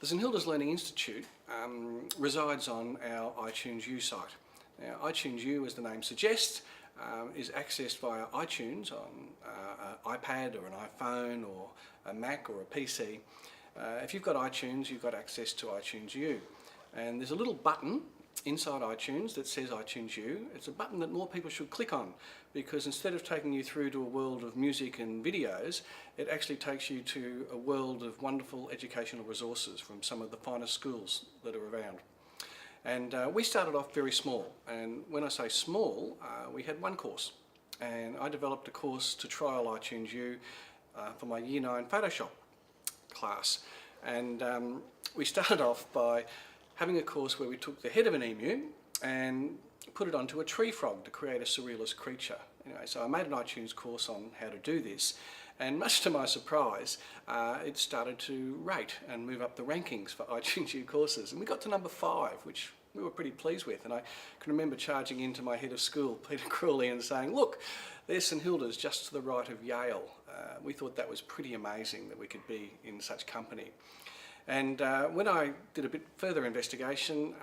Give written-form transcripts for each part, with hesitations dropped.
The St Hilda's Learning Institute resides on our iTunes U site. Now, iTunes U, as the name suggests, is accessed via iTunes on an iPad or an iPhone or a Mac or a PC. If you've got iTunes, you've got access to iTunes U. And there's a little button inside iTunes that says iTunes U. It's a button that more people should click on, because instead of taking you through to a world of music and videos, it actually takes you to a world of wonderful educational resources from some of the finest schools that are around. And we started off very small, and when I say small, we had one course, and I developed a course to trial iTunes U for my Year 9 Photoshop class. And we started off by having a course where we took the head of an emu and put it onto a tree frog to create a surrealist creature. Anyway, so I made an iTunes course on how to do this, and much to my surprise, it started to rate and move up the rankings for iTunes U courses, and we got to number 5, which we were pretty pleased with. And I can remember charging into my head of school, Peter Crawley, and saying, "Look, there's St Hilda's just to the right of Yale." We thought that was pretty amazing that we could be in such company. And when I did a bit further investigation,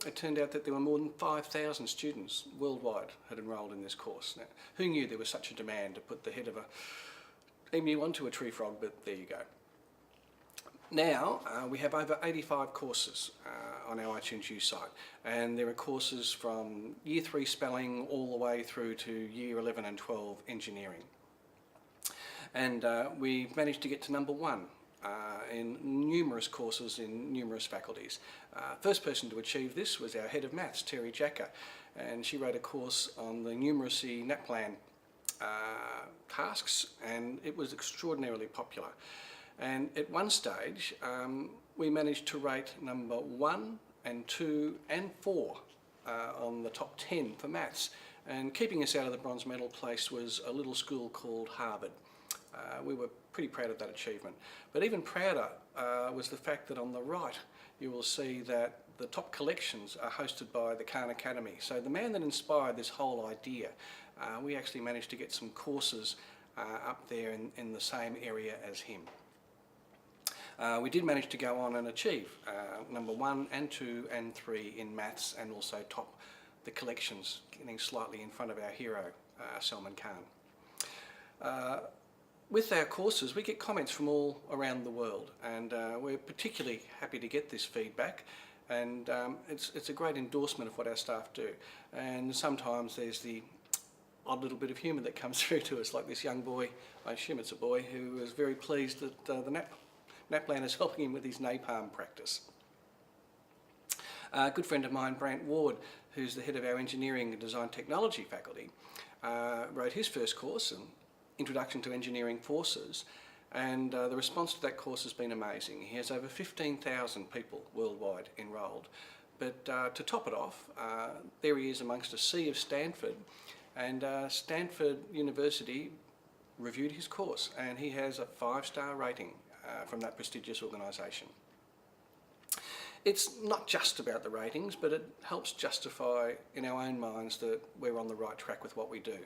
it turned out that there were more than 5,000 students worldwide had enrolled in this course. Now, who knew there was such a demand to put the head of a emu onto a tree frog, but there you go. Now we have over 85 courses on our iTunes U site, and there are courses from Year 3 spelling all the way through to Year 11 and 12 engineering. And we've managed to get to number 1 in numerous courses in numerous faculties. First person to achieve this was our head of maths, Terry Jacker, and she wrote a course on the numeracy NAPLAN tasks, and it was extraordinarily popular. And at one stage we managed to rate number 1 and 2 and 4 on the top 10 for maths, and keeping us out of the bronze medal place was a little school called Harvard. We were pretty proud of that achievement. But even prouder was the fact that on the right you will see that the top collections are hosted by the Khan Academy. So the man that inspired this whole idea, we actually managed to get some courses up there in the same area as him. We did manage to go on and achieve number 1 and 2 and 3 in maths, and also top the collections, getting slightly in front of our hero, Salman Khan. With our courses, we get comments from all around the world, and we're particularly happy to get this feedback, and it's a great endorsement of what our staff do. And sometimes there's the odd little bit of humour that comes through to us, like this young boy, I assume it's a boy, who was very pleased that the NAPLAN is helping him with his napalm practice. A good friend of mine, Brant Ward, who's the head of our Engineering and Design Technology faculty, wrote his first course, Introduction to Engineering Forces, and the response to that course has been amazing. He has over 15,000 people worldwide enrolled. But to top it off, there he is amongst a sea of Stanford, and Stanford University reviewed his course, and he has a 5-star rating from that prestigious organisation. It's not just about the ratings, but it helps justify in our own minds that we're on the right track with what we do.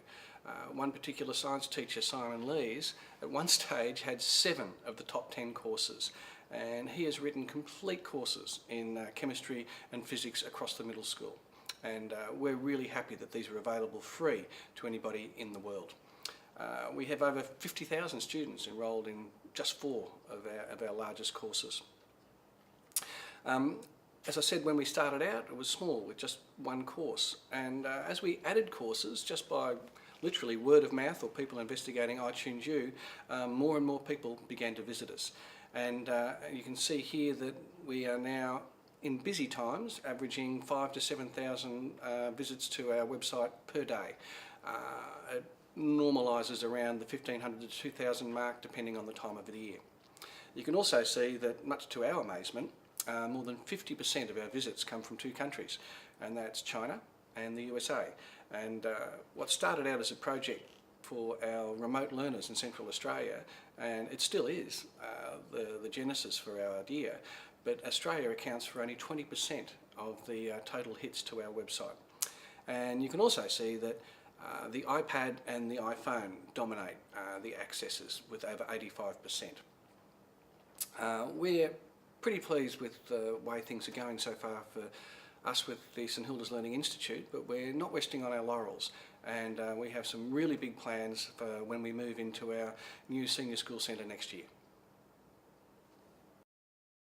One particular science teacher, Simon Lees, at one stage had 7 of the top 10 courses, and he has written complete courses in chemistry and physics across the middle school. And we're really happy that these are available free to anybody in the world. We have over 50,000 students enrolled in just 4 of our largest courses. As I said, when we started out, it was small with just 1 course, and as we added courses, just by literally word of mouth or people investigating iTunes U, more and more people began to visit us. And you can see here that we are now, in busy times, averaging 5,000 to 7,000 visits to our website per day. It normalises around the 1,500 to 2,000 mark, depending on the time of the year. You can also see that, much to our amazement, more than 50% of our visits come from 2 countries, and that's China and the USA. And what started out as a project for our remote learners in Central Australia, and it still is the genesis for our idea, but Australia accounts for only 20% of the total hits to our website. And you can also see that the iPad and the iPhone dominate the accesses with over 85%. We're pretty pleased with the way things are going so far for us with the St Hilda's Learning Institute, but we're not resting on our laurels, and we have some really big plans for when we move into our new senior school centre next year.